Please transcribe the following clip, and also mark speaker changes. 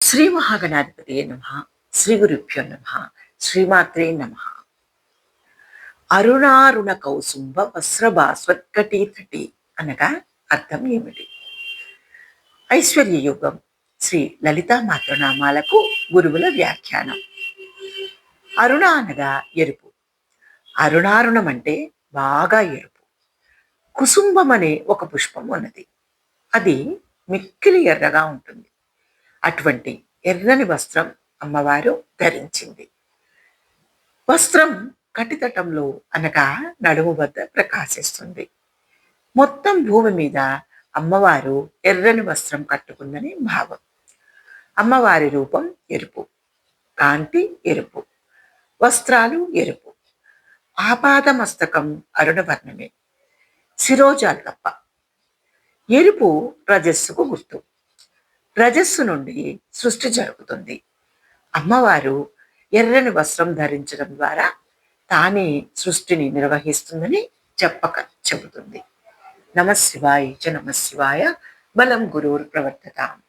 Speaker 1: శ్రీ మహాగణాధిపతియే నమః. శ్రీ గురుభ్యో నమః. శ్రీమాత్రే నమః. అరుణారుణ కౌసుంభ వస్త్రభాస్వత్కటీ తటి అనగా అర్థం ఏమిటి? ఐశ్వర్య యుగం శ్రీ లలితా మాతృనామాలకు గురువుల వ్యాఖ్యానం. అరుణ అనగా ఎరుపు. అరుణారుణం అంటే బాగా ఎరుపు. కుసుంభం అనే ఒక పుష్పం ఉన్నది. అది మిక్కిలి ఎర్రగా ఉంటుంది. అటువంటి ఎర్రని వస్త్రం అమ్మవారు ధరించింది. వస్త్రం కటితటంలో అనగా నడుము వద్ద ప్రకాశిస్తుంది. మొత్తం భూమి మీద అమ్మవారు ఎర్రని వస్త్రం కట్టుకుందని భావం. అమ్మవారి రూపం ఎరుపు, కాంతి ఎరుపు, వస్త్రాలు ఎరుపు. ఆపాద మస్తకం అరుణవర్ణమే, శిరోజాలు తప్ప. ఎరుపు రజస్సుకు గుర్తు. రజస్సు నుండి సృష్టి జరుగుతుంది. అమ్మవారు ఎర్రని వస్త్రం ధరించడం ద్వారా తానే సృష్టిని నిర్వహిస్తుందని చెప్పక చెబుతుంది. నమః శివాయ చ నమః శివాయ. బలం గురుర్ ప్రవర్తతాం.